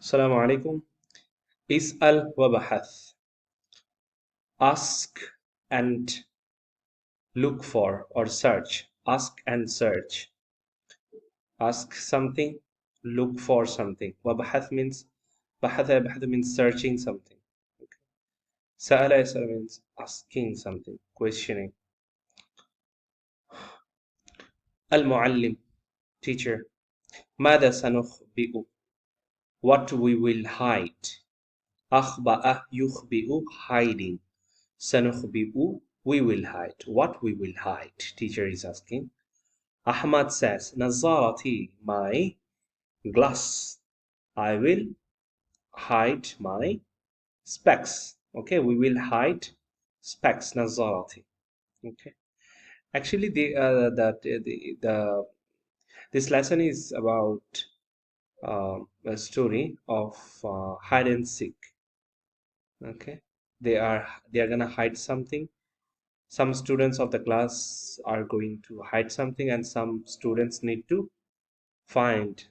السلام عليكم. اسأل وبحث. Ask and look for or search. Ask and search. Ask something, look for something. وبحث means بحث means searching something. Okay. سأل يسأل means asking something, questioning. المعلم teacher. ماذا سنخبئ? What we will hide. أخبأ يخبئ hiding. سنخبئ we will hide. What we will hide? Teacher is asking. Ahmad says, نظارتي my glass. I will hide my specs. Okay, we will hide specs. نظارتي. Okay. Actually, this lesson is about a story of hide and seek. Okay, they are gonna hide something. Some students of the class are going to hide something, and some students need to find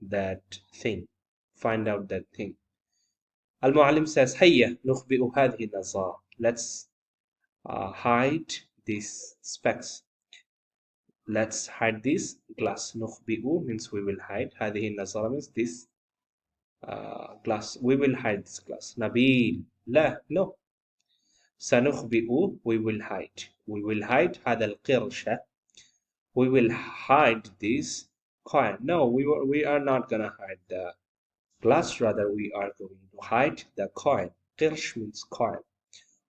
that thing, find out that thing. المعلم says هيا نخبئ هذه النظارة. Let's hide these specs. Let's hide this glass. نخبئ means we will hide. هذه النظارة means this glass. We will hide this glass. نبيل لا no. سنخبئ we will hide. We will hide هذا القرش. We will hide this coin. No, we are not gonna hide the glass, rather we are going to hide the coin. قرش means coin.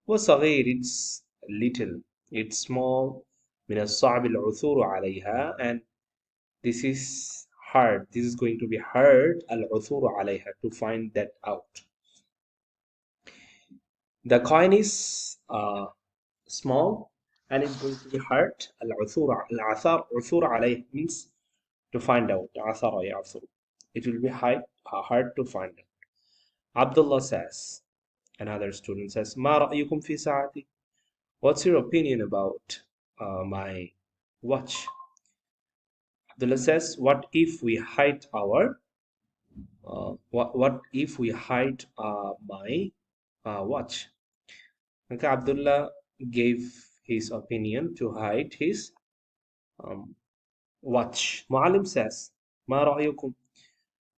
وصغير it's little, it's small. من الصعب العثور عليها, and this is hard. This is going to be hard. العثور عليها, to find that out. The coin is small and it's going to be hard. العثور عثور عليه means to find out. عثر يعثر. It will be hard to find out. Abdullah says, another student says, ما رأيكم في ساعتي? What's your opinion about my watch? Abdullah says, what if we hide our what if we hide my watch? Okay, Abdullah gave his opinion to hide his watch. Muallim says, ما رأيكم?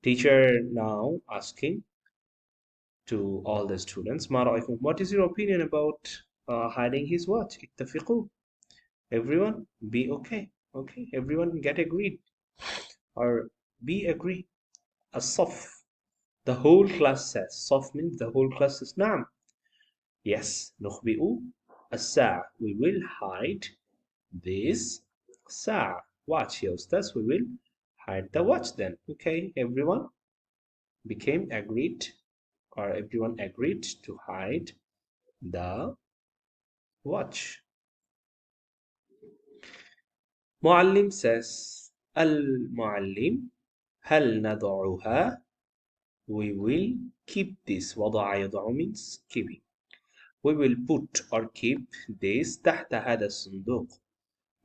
Teacher now asking to all the students, ما رأيكم? What is your opinion about hiding his watch? اتفقوا. Everyone be okay. Okay, everyone get agreed or be agree. الصف. The whole class says. صف means the whole class says نعم. Yes. نخبئ الساعة. We will hide this ساعة. Watch here, Ustaz. We will hide the watch then. Okay, everyone became agreed, or everyone agreed to hide the watch. معلم says المعلم هل نضعها? We will keep this. وضع يضع means keeping. We will put or keep this تحت هذا الصندوق.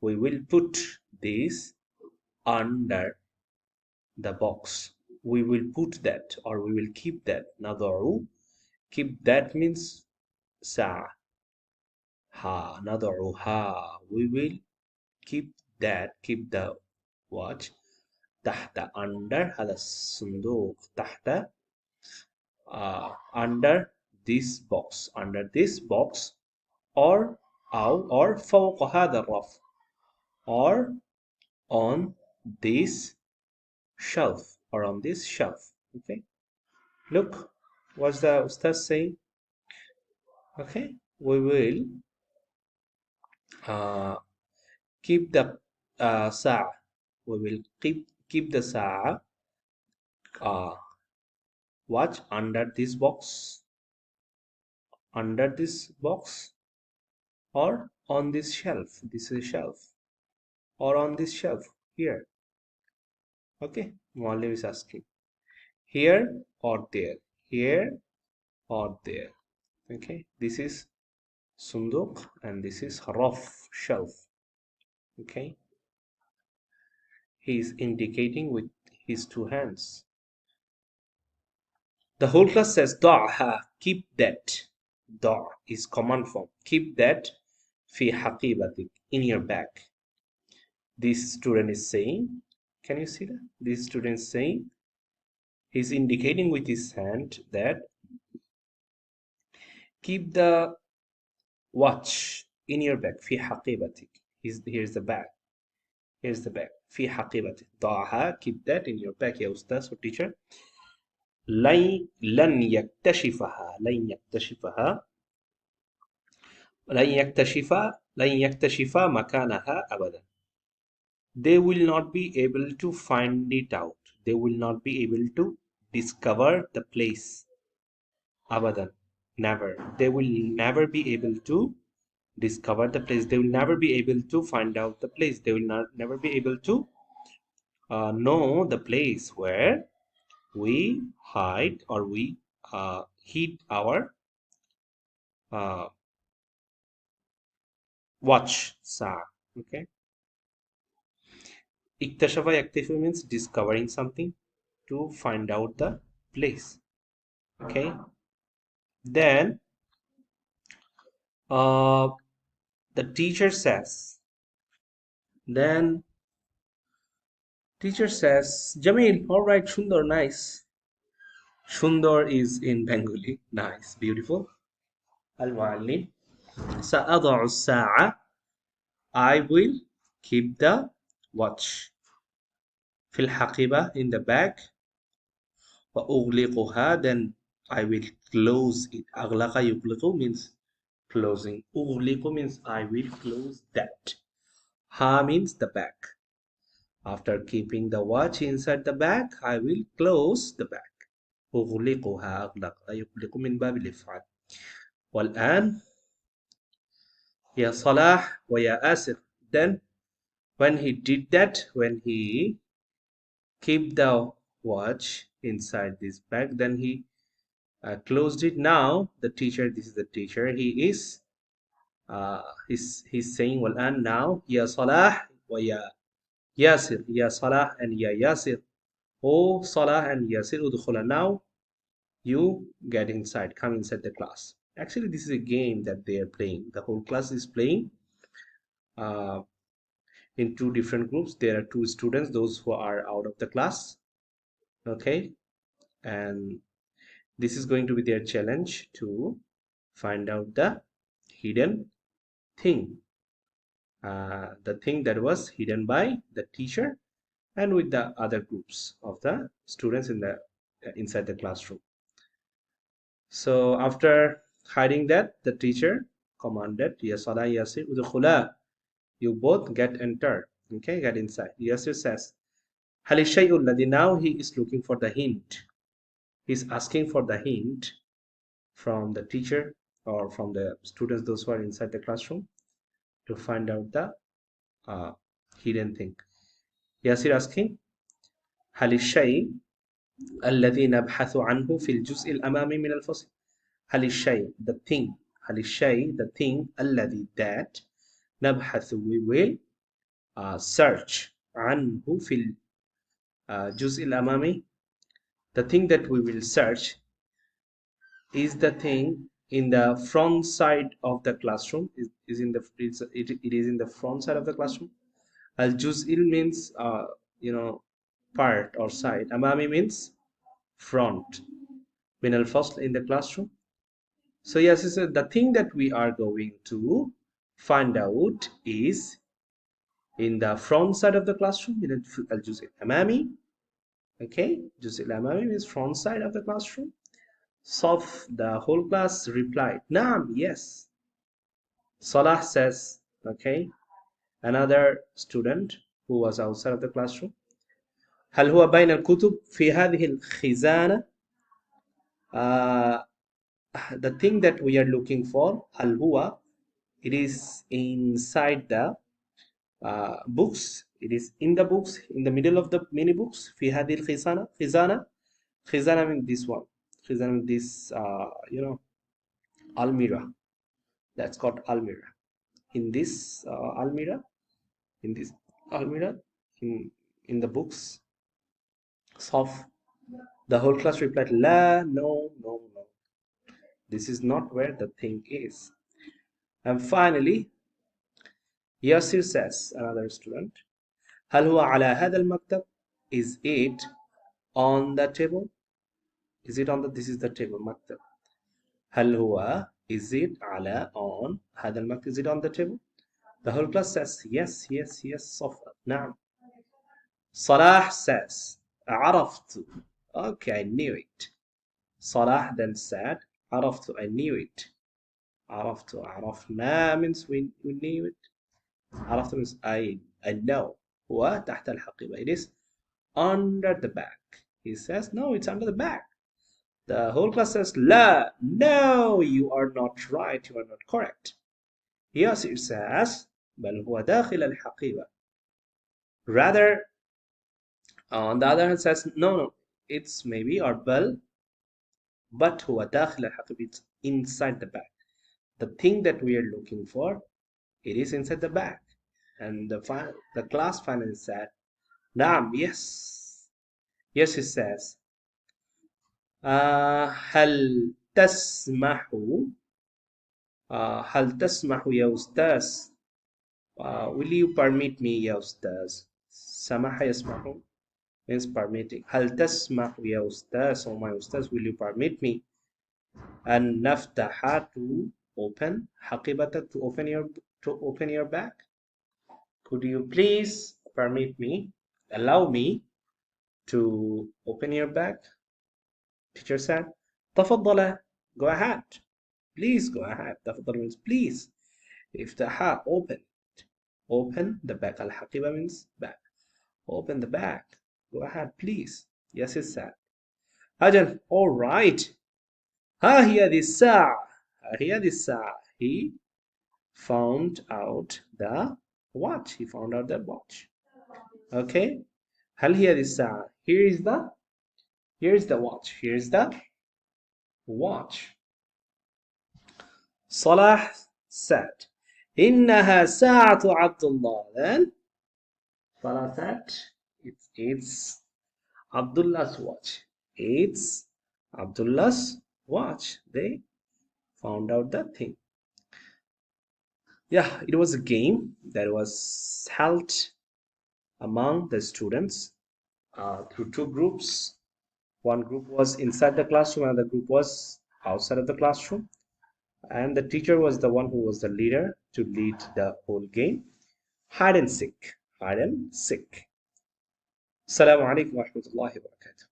We will put this under the box. We will put that or we will keep that. نضع, keep that means ساعة. ها نضعها. We will keep that, keep the watch تحت under هذا الصندوق. تحت under this box, or فوق هذا الرف, or on this shelf, okay. Look, what's the Ustaz saying? Okay, we will keep the ساعة. We will keep the ساعة watch under this box, or on this shelf. This is a shelf, or on this shelf here. Okay, Muallim is asking, here or there, here or there. Okay, this is sunduk and this is raf, shelf. Okay, he is indicating with his two hands. The whole class says ضعها, keep that. ضع is command form. Keep that في حقيبتك, in your bag. This student is saying, can you see that? This student is saying, he's indicating with his hand that keep the watch in your bag. في حقيبتك. Here's the bag. Here's the bag. في حقيبتك. ضعها, keep that in your bag يا أستاذ or teacher. لن يكتشفها. لن يكتشفا مكانها أبدا. They will not be able to find it out. They will not be able to discover the place. Abadan. Never. They will never be able to discover the place. They will never be able to find out the place. They will never be able to know the place where we hide or we hid our uh, watch. Okay. Iktashafa yaktashifa means discovering something to find out the place. Okay. Then uh, the teacher says. Then teacher says, Jamil, all right, Shundar, nice. Shundar is in Bengali. Nice, beautiful. Al-Muallim. سأضع الساعة. I will keep the watch. في الحقيبة, in the bag. وأغلقها, then I will close it. أغلق يغلق means closing. أغلق means I will close that. Ha means the bag. After keeping the watch inside the bag, I will close the bag. أغلقها أغلق يغلق من باب الإفعال. والآن يا صلاح ويا آسر. Then when he did that, when he kept the watch inside this bag, then he closed it. Now the teacher, this is the teacher, he is he's saying والآن now يا صلاح ويا ياسر. يا صلاح and يا ياسر. Oh Salah and Yasir udkhula, now you get inside, come inside the class. Actually, this is a game that they are playing. The whole class is playing uh, in two different groups. There are two students, those who are out of the class. Okay, and this is going to be their challenge to find out the hidden thing. The thing that was hidden by the teacher and with the other groups of the students in the inside the classroom. So after hiding that, the teacher commanded, Ya Salah, Yasir, udkhula. You both get entered. Okay, get inside. Yasir says, Hal shay'u alladhi, now he is looking for the hint. He's asking for the hint from the teacher or from the students, those who are inside the classroom, to find out the uh, hidden thing. Yasir asking, Hal shay alladhi nabhathu anhu fil juz' al-amami min al-fasl. هل الشيء, the thing, هل الشيء, the thing, الذي, that, نبحث, we will search عنه في الجزء الأمامي. The thing that we will search is the thing in the front side of the classroom. It is in the front side of the classroom. Al-juz'il means part or side. Amami means front. Min al-fasl, in the classroom. So yes, the thing that we are going to find out is in the front side of the classroom, in al-juz' al-amami. Okay, juz' al-amami means front side of the classroom. Saf, the whole class replied, Naam, yes. Salah says, okay, another student who was outside of the classroom, هل هو بين الكتب في هذه الخزانة? The thing that we are looking for, هل هو, it is inside the books. It is in the books, in the middle of the many books. في هذه الخزانة. خزانة means this one. خزانة means this, almirah. That's called almirah. In this almirah, in this almirah, in the books, صف, The whole class replied, La, no, no, no. This is not where the thing is. And finally, Yasir says, another student, هل هو على هذا المكتب? Is it on the table? Is it on the, this is the table, مكتب. هل هو, is it على, on هذا المكتب, is it on the table? The whole class says, yes, yes, yes, صفر, نعم. Salah says, عرفت. Okay, I knew it. Salah then said, عرفت, I knew it. عرفت, عرفنا means we knew it. عرفت means I know. وتحت الحقيبة. It is under the bag. He says, no, it's under the bag. The whole class says, لا, no, you are not right, you are not correct. Yes, it says, بل هو داخل الحقيبة. Rather, on the other hand says, no, no, it's maybe or بل, but هو داخل الحقيبة, it's inside the bag. The thing that we are looking for, it is inside the bag. And the class finally said, نعم, yes. Yes, it says, هل تسمح هل تسمح يا أستاذ will you permit me يا أستاذ سمح يسمح means permitting هل تسمح يا أستاذ or my أستاذ will you permit me أن نفتح to open حقيبتك to open your bag could you please permit me allow me to open your bag teacher said تفضل go ahead please go ahead تفضل means please افتحها open the bag الحقيبة means bag open the bag go ahead please yes it said أجل all right ها هي ذي الساعة ها هي ذي الساعة he found out the watch he found out the watch okay هل هي ذي الساعة here is the watch here is the watch Salah said إنها ساعة عبد الله then Salah said it's Abdullah's watch it's Abdullah's watch they found out that thing yeah it was a game that was held among the students through two groups one group was inside the classroom and the group was outside of the classroom and the teacher was the one who was the leader to lead the whole game hide and seek Assalamu alaikum wa rahmatullahi wa barakatuh